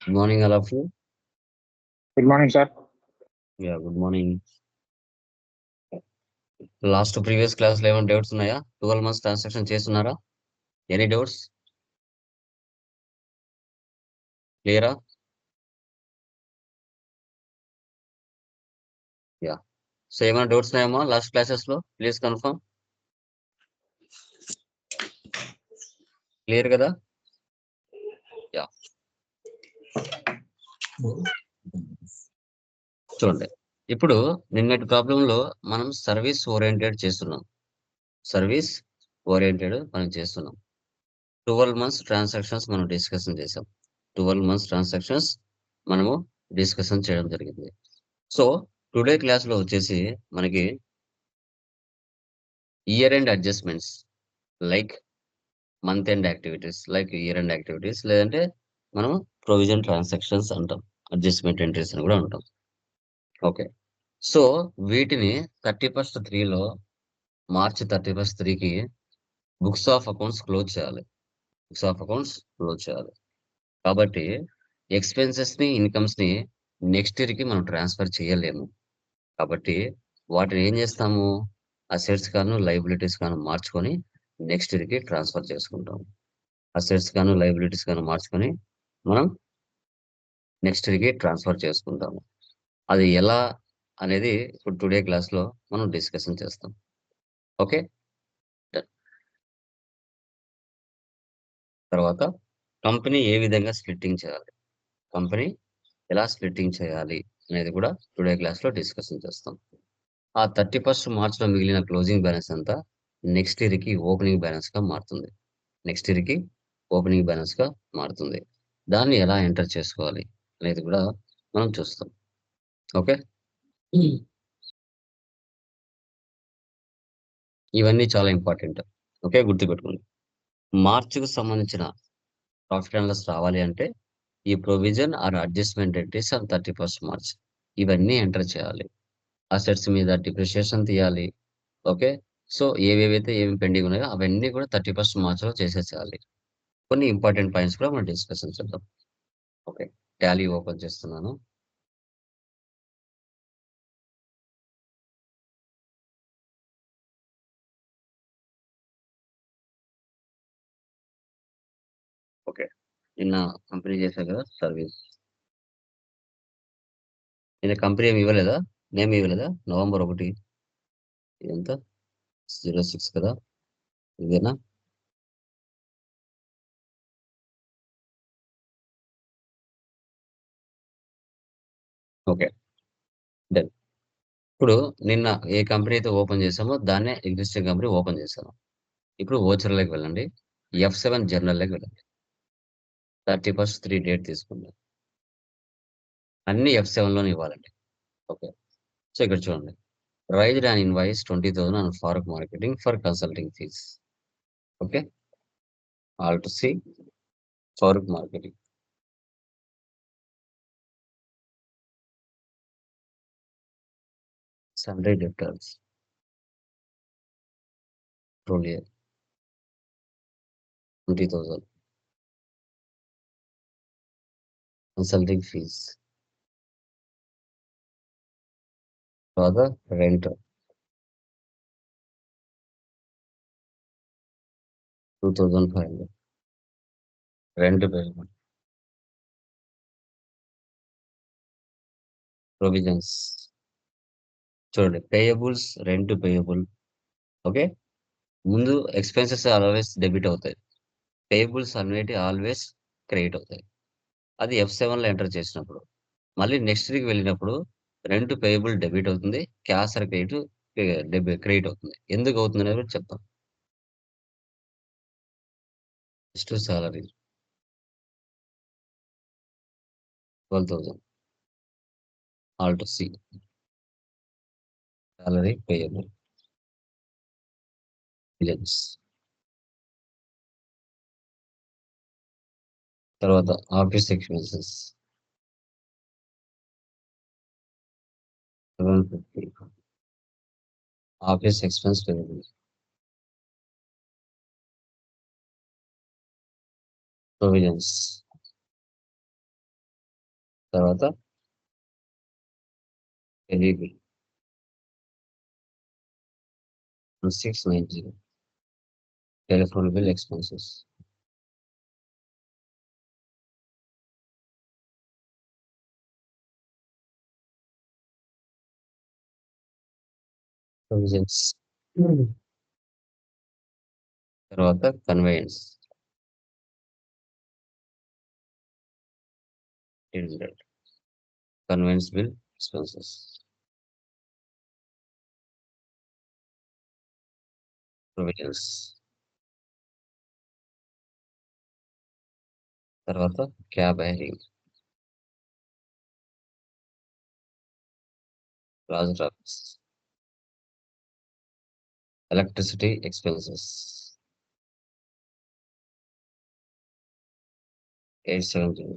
Good morning, all of you. Good morning, sir. Yeah, good morning. Last previous class 11 doubts ఉన్నాయా? 12 months transaction చేస్తున్నారా? Any doubts? Clear? Yeah. So ఏమైనా doubts ఉన్నాయమ్మా last classes లో? Please confirm. Clear కదా? Yeah. చూడండి. ఇప్పుడు నిన్నటి problem లో మనం సర్వీస్ ఓరియంటెడ్ చేస్తున్నాం. సర్వీస్ ఓరియంటెడ్ మనం చేస్తున్నాం. 12 months ట్రాన్సాక్షన్స్ మనం డిస్కషన్ చేసాం. 12 months ట్రాన్సాక్షన్స్ మనము డిస్కషన్ చేయడం జరిగింది. సో టుడే క్లాస్ లో వచ్చేసి మనకి year end adjustments like month end activities like year end activities లేదంటే మనం ప్రొవిజన్ ట్రాన్సాక్షన్స్ అంటాం, అడ్జస్ట్మెంట్ ఎంట్రీస్ అని కూడా అంటాం. ఓకే. సో వీటిని 31st 3లో మార్చి 31st 3కి బుక్స్ ఆఫ్ అకౌంట్స్ క్లోజ్ చేయాలి. బుక్స్ ఆఫ్ అకౌంట్స్ క్లోజ్ చేయాలి. కాబట్టి ఎక్స్పెన్సెస్ ని ఇన్కమ్స్ ని నెక్స్ట్ ఇయర్ కి మనం ట్రాన్స్ఫర్ చేయలేము. కాబట్టి వాటిని ఏం చేస్తాము, అసెట్స్ గాను లైబిలిటీస్ గాను మార్చుకొని నెక్స్ట్ ఇయర్ కి ట్రాన్స్ఫర్ చేసుకుంటాం. అసెట్స్ గాను లైబిలిటీస్ గాను మార్చుకొని మనం నెక్స్ట్ ఇయర్ కి ట్రాన్స్ఫర్ చేసుకుంటాము. అది ఎలా అనేది ఇప్పుడు టుడే క్లాస్ లో మనం డిస్కషన్ చేస్తాం. ఓకే. తర్వాత కంపెనీ ఏ విధంగా స్ప్లిట్టింగ్ చేయాలి, కంపెనీ ఎలా స్ప్లిట్టింగ్ చేయాలి అనేది కూడా టుడే క్లాస్ లో డిస్కషన్ చేస్తాం. ఆ 31st March లో మిగిలిన క్లోజింగ్ బ్యాలెన్స్ అంతా నెక్స్ట్ ఇయర్ కి ఓపెనింగ్ బ్యాలెన్స్ గా మారుతుంది. నెక్స్ట్ ఇయర్ కి ఓపెనింగ్ బ్యాలెన్స్ గా మారుతుంది. దాన్ని ఎలా ఎంటర్ చేసుకోవాలి అనేది కూడా మనం చూస్తాం. ఓకే. ఇవన్నీ చాలా ఇంపార్టెంట్. ఓకే, గుర్తుపెట్టుకోండి. మార్చికి సంబంధించిన ప్రాఫిట్ అండ్ లాస్ రావాలి అంటే ఈ provision or adjustment entries on 31st March ఇవన్నీ ఎంటర్ చేయాలి. అసెట్స్ మీద డిప్రిషియేషన్ తీయాలి. ఓకే. సో ఏవేవైతే ఏమి పెండింగ్ ఉన్నాయో అవన్నీ కూడా 31st March లో చేసేసేయాలి. కొన్ని ఇంపార్టెంట్ పాయింట్స్ కూడా మనం డిస్కషన్ చేద్దాం. ఓకే. టాలీ ఓపెన్ చేస్తున్నాను. ఓకే. నిన్న కంపెనీ చేశా కదా సర్వీస్. నిన్న కంపెనీ ఏమి ఇవ్వలేదా, నేమ్ ఇవ్వలేదా? November 1 ఎంత 06 కదా, ఇదేనా? Okay, done. ఇప్పుడు నిన్న ఏ కంపెనీ అయితే ఓపెన్ చేసామో దాన్నే ఎగ్జిస్టింగ్ కంపెనీ ఓపెన్ చేశాను. ఇప్పుడు ఓచర్లోకి వెళ్ళండి. F7 జర్నల్లోకి వెళ్ళండి. 31st 3 డేట్ తీసుకుందాం. అన్ని F7 లోనే ఇవ్వాలండి. ఓకే. సో ఇక్కడ చూడండి, raised and invoice 20,000 and Farooq marketing for consulting fees. Okay. All to C Farooq marketing. Sundry debtors petroleum 20,000 consulting fees. తర్వాత రెంట్ 2,500 రెంట్ పేమెంట్. ప్రొవిజన్స్ చూడండి, పేయబుల్స్ రెంట్ పేయబుల్. ఓకే. ముందు expenses always debit అవుతాయి, payables అనేవి always credit అవుతాయి. అది F7 లో enter చేసినప్పుడు. మళ్ళీ నెక్స్ట్ వీక్ వెళ్ళినప్పుడు రెంట్ పేయబుల్ డెబిట్ అవుతుంది, క్యాష్ ఆర్ క్రెడిట్ అవుతుంది. ఎందుకు అవుతుంది అనేది కూడా చెప్తాం. Next salary 12,000 all to C salary payable billions. తర్వాత office expenses 750 office expense payable. Provisions తర్వాత eligible 690 telephone bill expenses. Provisions. తర్వాత conveyance 800 conveyance bill expenses. Provisions. తర్వాత క్యాబ్ హైరింగ్, రాజర్ ఆఫీస్, ఎలక్ట్రిసిటీ ఎక్స్పెన్సెస్ 870.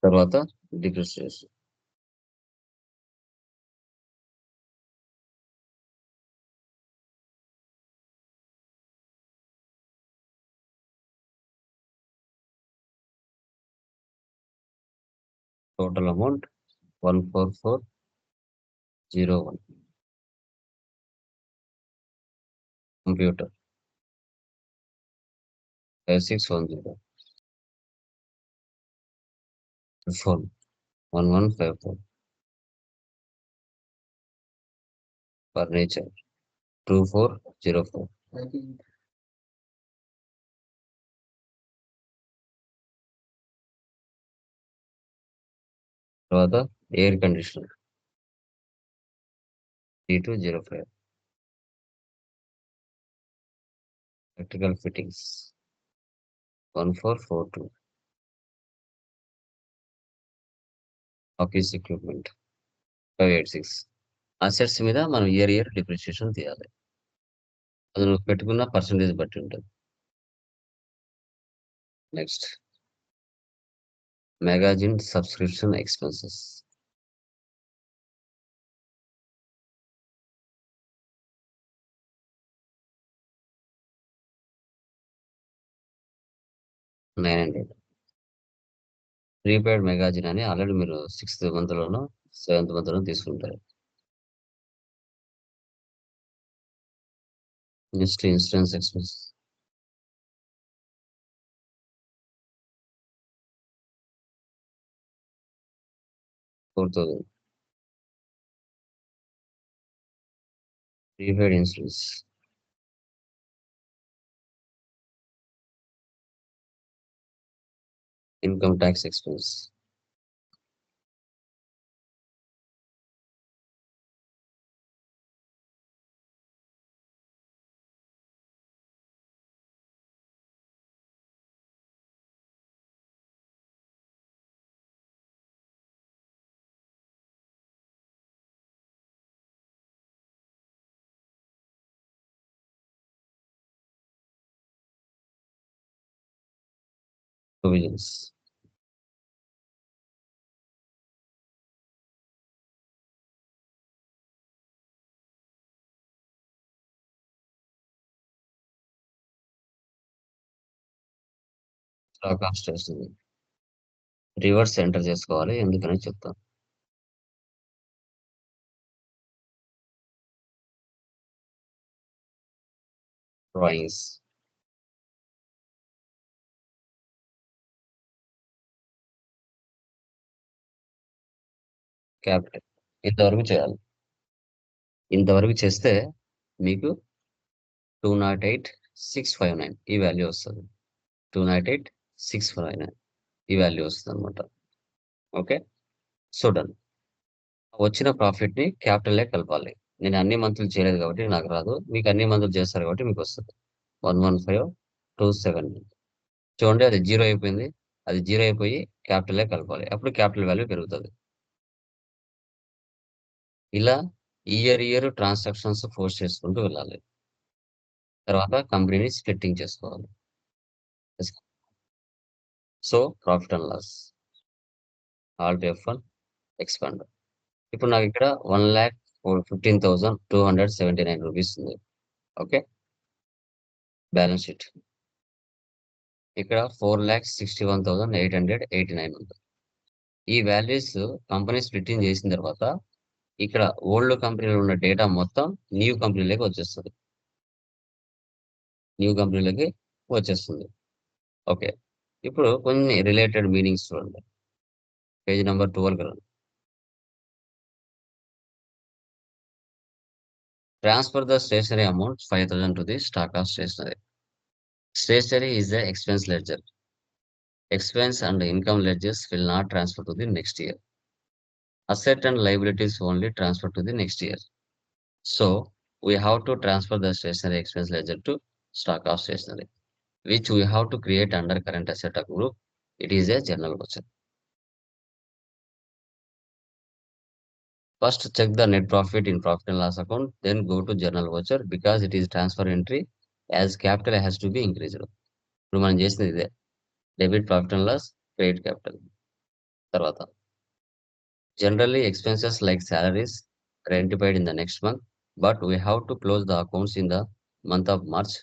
తర్వాత depreciation. Total amount 14401. Computer 5610. Phone 1154. Furniture 2404. తర్వాత air conditioner 3205. Electrical fittings 1442. Office equipment 586. Assets మీద మనం year depreciation తీయాలి. అది నువ్వు పెట్టుకున్న పర్సంటేజ్ బట్టి ఉంటుంది. Next magazine subscription expenses 900. Prepaid magazine అని ఆల్రెడీ మీరు 6th మంత్లోనో 7th మంత్లోనో తీసుకుంటారు. Next insurance expense 4000. Prepaid insurance income tax expense provisions stock of stationery reverse enter చేసుకోవాలి, ఎందుకని చెప్తాను. డ్రాయింగ్స్ క్యాపిటల్ ఇంతవరకు చేయాలి. ఇంతవరకు చేస్తే మీకు 208659 ఈ వాల్యూ వస్తుంది. 208659 ఈ వాల్యూ వస్తుంది అనమాట. Okay, so done. వచ్చిన ప్రాఫిట్ ని క్యాపిటల్ కలపాలి. నేను అన్ని మంత్లు చేయలేదు కాబట్టి నాకు రాదు, మీకు అన్ని మంత్లు చేస్తారు కాబట్టి మీకు వస్తుంది 115,270. చూడండి, అది జీరో అయిపోయింది. అది జీరో అయిపోయి క్యాపిటల్ కలపాలి, అప్పుడు క్యాపిటల్ వాల్యూ పెరుగుతుంది. ఇలా ఇయర్ ట్రాన్సాక్షన్స్ ఫోర్స్ చేసుకుంటూ వెళ్ళాలి. తర్వాత కంపెనీని స్ప్లిట్టింగ్ చేసుకోవాలి. So profit and loss, alt F1 expand. ఇప్పుడు నాకు ఇక్కడ 1,15,279 రూపీస్ ఉంది. ఓకే, బ్యాలెన్స్ షీట్ ఇక్కడ 4,61,889 ఉంది. ఈ వాల్యూస్ కంపెనీ స్ప్లిట్టింగ్ చేసిన తర్వాత ఇక్కడ ఓల్డ్ కంపెనీలో ఉన్న డేటా మొత్తం న్యూ కంపెనీలోకి వచ్చేస్తుంది. ఓకే, ఇప్పుడు కొన్ని రిలేటెడ్ మీనింగ్స్ చూడండి. పేజ్ నెంబర్ 12 రండి. Transfer the stationery amount 5,000 to the stock of stationery. Stationery is the expense ledger. Expense and income ledgers will not transfer to the next year. Asset and liabilities only transfer to the next year. So we have to transfer the stationery expense ledger to stock of stationery, which we have to create under current asset group. It is a journal voucher. First check the net profit in profit and loss account, then go to journal voucher because it is transfer entry as capital has to be increased. ఇప్పుడు మనం చేసింది ఇదే, debit profit and loss, credit capital. తర్వాత generally expenses like salaries rectified in the next month, but we have to close the accounts in the month of March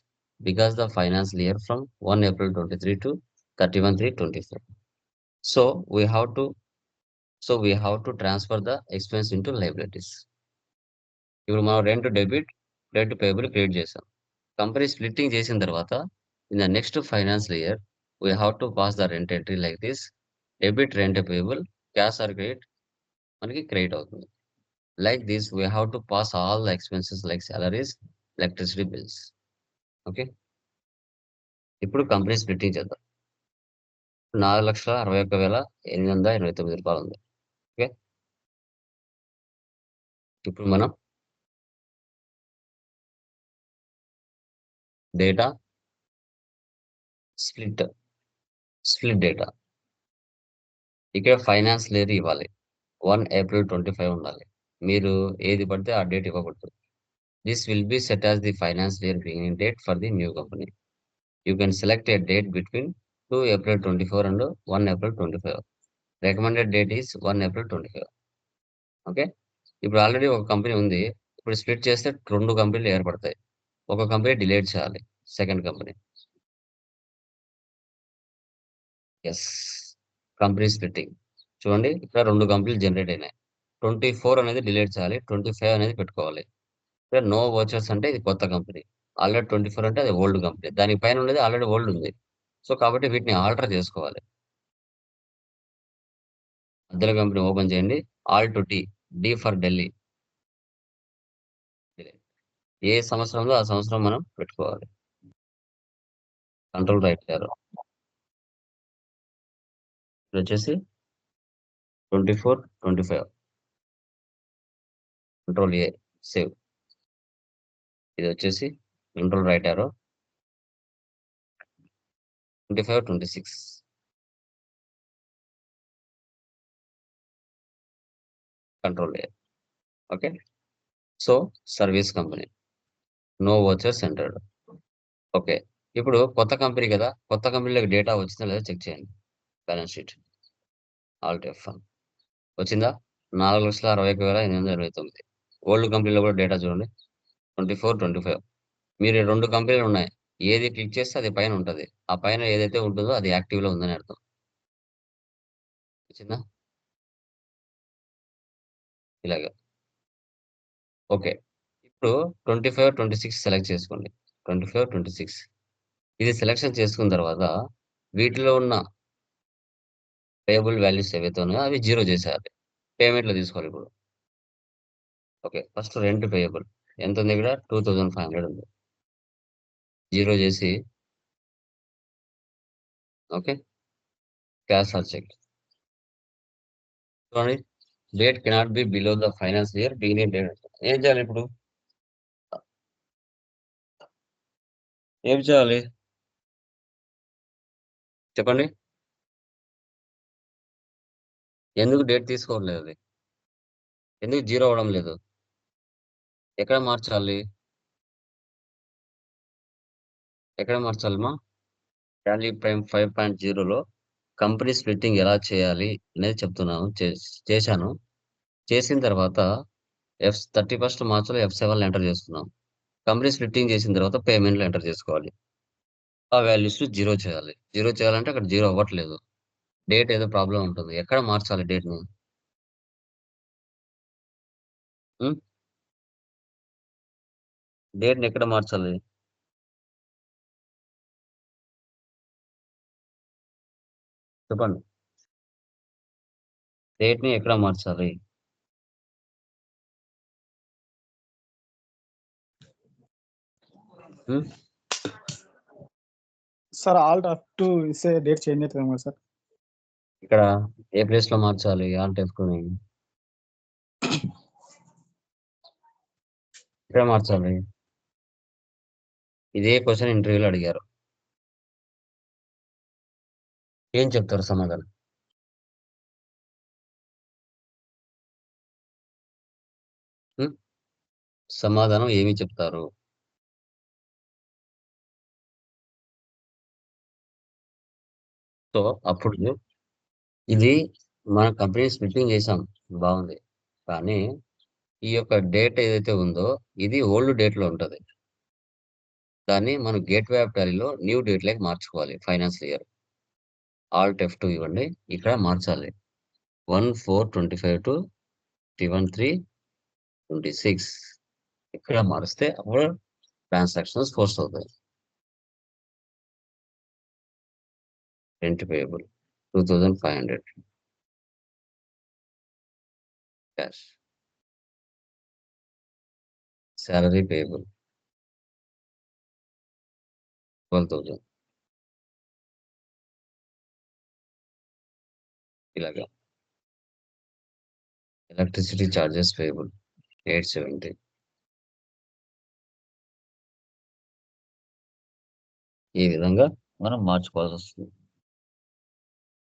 because the financial year from 1 April 23 to 31/3/24. So we have to transfer the expense into liabilities. ఇప్పుడు మనం rent debit, credit payable create చేసాం. Company splitting చేసిన తర్వాత in the next financial year we have to pass the rent entry like this. Debit rent payable, cash or credit మనకి credit అవుతుంది. Like this, we have to pass all the expenses like salaries, electricity bills. Okay, ఇప్పుడు company splitting చేద్దాం. 4,61,889 రూపాయలు ఉంది. Okay, ఇప్పుడు మనం data split data ఇక్కడ finance లేరు ఇవ్వాలి. 1 April 25 ఉండాలి. మీరు ఏది పడితే ఆ డేట్ ఇవ్వకూడదు. This will be set as the finance year beginning date for the new company. You can select a date between 2 April 24 and 1 April 25. Recommended date is 1 April 25. Okay, ఇప్పుడు already ఒక company ఉంది. ఇప్పుడు split చేస్తే 2 కంపెనీలు ఏర్పడతాయి. ఒక company delete చేయాలి, second company. Yes, company splitting చూడండి, ఇక్కడ 2 కంపెనీలు జనరేట్ అయినాయి. 24 అనేది డిలీట్ చేయాలి, 25 అనేది పెట్టుకోవాలి. ఇక్కడ నో వోచర్స్ అంటే ఇది కొత్త కంపెనీ, ఆల్రెడీ 24 అంటే అది ఓల్డ్ కంపెనీ, దానికి పైన ఉండేది ఆల్రెడీ ఓల్డ్ ఉంది. సో కాబట్టి వీటిని ఆల్టర్ చేసుకోవాలి. మధ్యలో కంపెనీ ఓపెన్ చేయండి, alt D, D for Delhi. ఏ సంవత్సరంలో ఆ సంవత్సరం మనం పెట్టుకోవాలి. కంట్రోల్ రైట్ యారో, ఇది వచ్చేసి 24, 25. Control A, save. ఇది వచ్చేసి control right arrow, 25, 26. Control A. Okay, so service company, no vouchers entered. Okay, ఇప్పుడు కొత్త కంపెనీ కదా, కొత్త కంపెనీలోకి డేటా వచ్చిందా లేదా చెక్ చేయండి. బ్యాలెన్స్ షీట్, ఆల్ట్ F1 వచ్చిందా? 4,61,829. ఓల్డ్ కంపెనీలో కూడా డేటా చూడండి, 24, 25. మీరు 2 కంపెనీలు ఉన్నాయి, ఏది క్లిక్ చేస్తే అది పైన ఉంటుంది. ఆ పైన ఏదైతే ఉంటుందో అది యాక్టివ్ లో ఉందని అర్థం. వచ్చిందా? ఇలాగా. ఓకే, ఇప్పుడు 25, 26 సెలెక్ట్ చేసుకోండి. 25, 26 ఇది సెలెక్షన్ చేసుకున్న తర్వాత వీటిలో ఉన్న పేయబుల్ వాల్యూస్ ఏవైతే ఉన్నాయో అవి 0 చేసేయాలి. పేమెంట్ లో తీసుకోవాలి ఇప్పుడు. ఓకే, ఫస్ట్ రెంట్ పేయబుల్ ఎంత ఉంది ఇక్కడ? 2,500 ఉంది. 0 చేసి ఓకే, క్యాష్ ఆర్ చెక్ చూడండి, date cannot be below the finance year beginning date. ఏం చేయాలి ఇప్పుడు? ఏం చేయాలి చెప్పండి? ఎందుకు డేట్ తీసుకోవట్లేదు అది? ఎందుకు 0 అవ్వడం లేదు? ఎక్కడ మార్చాలి? ఎక్కడ మార్చాలమ్మా? టాలీ ప్రైమ్ 5.0లో కంపెనీ స్ప్లిట్టింగ్ ఎలా చేయాలి అనేది చెప్తున్నాను. చేశాను. చేసిన తర్వాత 31st మార్చ్లో F7 ఎంటర్ చేసుకున్నాం. కంపెనీ స్ప్లిట్టింగ్ చేసిన తర్వాత పేమెంట్లు ఎంటర్ చేసుకోవాలి. ఆ వాల్యూస్ 0 చేయాలి. 0 చేయాలంటే అక్కడ 0 అవ్వట్లేదు. డేట్ ఏదో ప్రాబ్లం ఉంటుంది. ఎక్కడ మార్చాలి డేట్‌ని? హ్మ్. డేట్‌ని ఎక్కడ మార్చాలి? చెప్పండి. డేట్‌ని ఎక్కడ మార్చాలి? హ్మ్. సార్ ఆల్ట్ అప్ ఇస్తే డేట్ చేంజ్ అవుతుందేమో కదా సార్. ఇక్కడ ఏ ప్లేస్‌లో మార్చాలి? ఆల్ట్ F2ని ఎక్కడ మార్చాలి? ఇదే క్వెషన్ ఇంటర్వ్యూలో అడిగారు. ఏం చెప్తారు సమాధానం? హ్మ్. సమాధానం ఏమి చెప్తారు? సో, అప్పుడు ఇది మన కంపెనీ స్ప్లిట్టింగ్ చేశాం. బావుంది. కానీ ఈ యొక్క డేట్ ఏదైతే ఉందో ఇది ఓల్డ్ డేట్‌లో ఉంటది. దాన్ని మనం గేట్‌వే ఆఫ్ టాలీలో న్యూ డేట్‌లోకి మార్చుకోవాలి ఫైనాన్షియల్ ఇయర్. ఆల్ట్ F2 ఇవ్వండి. ఇక్కడ మార్చాలి. 1/4/25 టు 31/3/26 ఇక్కడ మారిస్తే అప్పుడు ట్రాన్సాక్షన్స్ పోస్ట్ అవుతాయి. Rent payable 2500 cash. Salary payable 12,000 ఇలాగా. ఎలక్ట్రిసిటీ చార్జెస్ పేయబుల్ 870 ఈ విధంగా మనం మార్చుకోవాల్సొస్తుంది.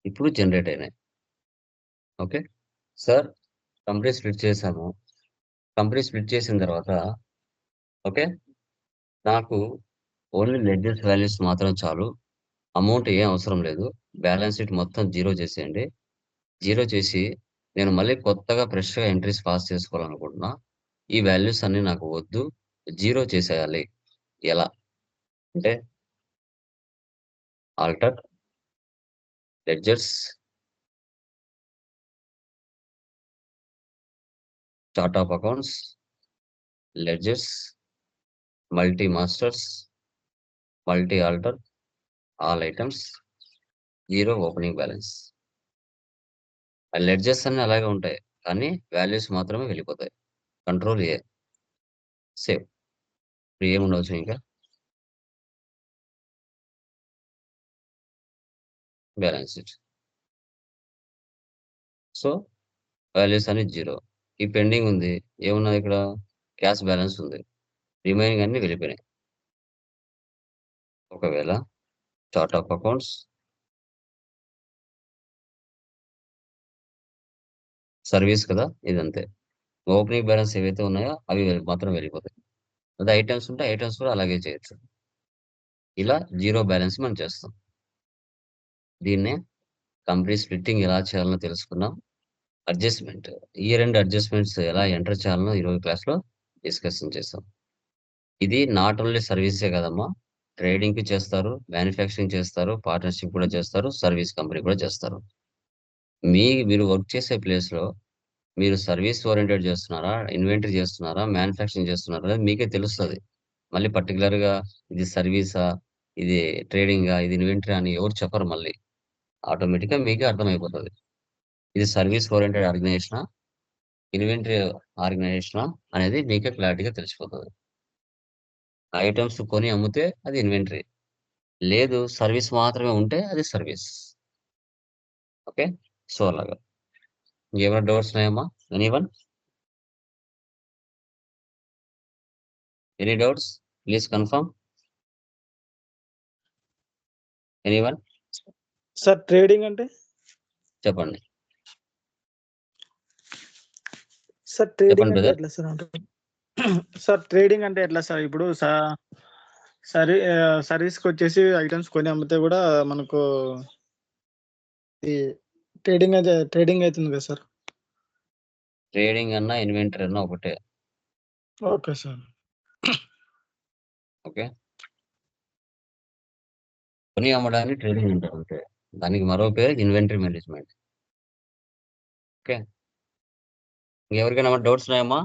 ఇప్పుడు జనరేట్ అయినాయి. ఓకే. సార్ కంపెనీ స్ప్లిట్ చేశాము. కంపెనీ స్ప్లిట్ చేసిన తర్వాత ఓకే. నాకు ఓన్లీ లెడ్జర్స్ వాల్యూస్ మాత్రం చాలు. అమౌంట్ ఏం అవసరం లేదు. బ్యాలెన్స్ షీట్ మొత్తం 0 చేసేయండి. 0 చేసి నేను మళ్ళీ కొత్తగా ఫ్రెష్‌గా ఎంట్రీస్ పాస్ చేసుకోవాలనుకుంటున్నా. ఈ వాల్యూస్ అన్నీ నాకు వద్దు. 0 చేసేయాలి. ఎలా? అంటే alter, ledgers, chart of accounts, ledgers, multi masters, multi alter, all items, 0 opening balance. ఆ లెడ్జర్స్ అన్నీ అలాగే ఉంటాయి. కానీ వాల్యూస్ మాత్రమే వెళ్ళిపోతాయి. Control A. సేవ్. ఇప్పుడు ఏముండవచ్చు ఇంకా? Balance sheet. సో, వాల్యూస్ అన్ని 0. ఈ పెండింగ్ ఉంది. ఏమున్నది ఇక్కడ? క్యాష్ బ్యాలెన్స్ ఉంది. రిమైనింగ్ అన్నీ వెళ్ళిపోయినాయి. ఒకవేళ చార్ట్ ఆఫ్ అకౌంట్స్ సర్వీస్ కదా! ఇదంతే. ఓపెనింగ్ బ్యాలెన్స్ ఏవైతే ఉన్నాయో అవి మాత్రం వెళ్ళిపోతాయి. అదే ఐటెమ్స్ ఉంటే ఐటెమ్స్ కూడా అలాగే చేయొచ్చు. ఇలా 0 బ్యాలెన్స్ మనం చేస్తాం. దీన్నే కంపెనీ స్ప్లిట్టింగ్ ఎలా చేయాలో తెలుసుకున్నాం. అడ్జస్ట్‌మెంట్. ఇయర్ ఎండ్ అడ్జస్ట్‌మెంట్స్ ఎలా ఎంటర్ చేయాలో ఈరోజు క్లాస్‌లో డిస్కషన్ చేసాం. ఇది నాట్ ఓన్లీ సర్వీసే కదమ్మా! ట్రేడింగ్‌కి చేస్తారు, మ్యానుఫ్యాక్చరింగ్ చేస్తారు, పార్ట్నర్‌షిప్ కూడా చేస్తారు, సర్వీస్ కంపెనీ కూడా చేస్తారు. మీరు వర్క్ చేసే ప్లేస్‌లో మీరు సర్వీస్ ఓరియెంటెడ్ చేస్తున్నారా? ఇన్వెంటరీ చేస్తున్నారా? మ్యానుఫ్యాక్చరింగ్ చేస్తున్నారా? అనేది మీకే తెలుస్తది. మళ్ళీ పర్టిక్యులర్‌గా ఇది సర్వీసా? ఇది ట్రేడింగా? ఇది ఇన్వెంటరీ అని ఎవరు చెప్పరు మళ్ళీ. ఆటోమేటిక్‌గా మీకే అర్థమైపోతది. ఇది సర్వీస్ ఓరియెంటెడ్ ఆర్గనైజేషనా? ఇన్వెంటరీ ఆర్గనైజేషనా? అనేది మీకే క్లారిటీగా తెలిసిపోతది. ఐటెమ్స్ కొని అమ్మితే అది ఇన్వెంటరీ. లేదు సర్వీస్ మాత్రమే ఉంటే అది సర్వీస్. ఓకే. సో, అలాగా. ఇంకేమైనా డౌట్స్ ఉన్నాయమ్మా? Anyone? Any doubts? Please confirm. Anyone? Sir trading అంటే? చెప్పండి. సార్ ట్రేడింగ్ చెప్పండి అంటే బ్రదర్. ఎట్లా సార్ అంటే? సార్ ట్రేడింగ్ అంటే ఎట్లా సార్? ఇప్పుడు సర్వీస్కి వచ్చేసి ఐటమ్స్ కొని అమ్మితే కూడా మనకు ఈ ట్రేడింగ్ అవుతుంది కదా సార్. ట్రేడింగ్ అన్నా ఇన్వెంటరీ అన్నా ఒకటే. Okay sir. ఓకే. కొని అమ్మడాన్ని ట్రేడింగ్ అంటారు అంతే. దానికి మరో పేరు ఇన్వెంటరీ మేనేజ్మెంట్. ఓకే. ఇంకెవరికైనా డౌట్స్ ఉన్నాయమ్మా?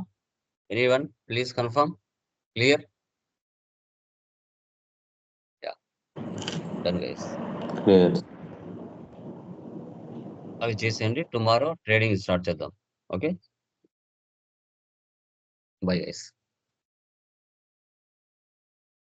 Anyone please confirm. Clear? Yeah, done guys. Clear. అవి చేసేయండి. టుమారో ట్రేడింగ్ స్టార్ట్ చేద్దాం. Okay, bye guys.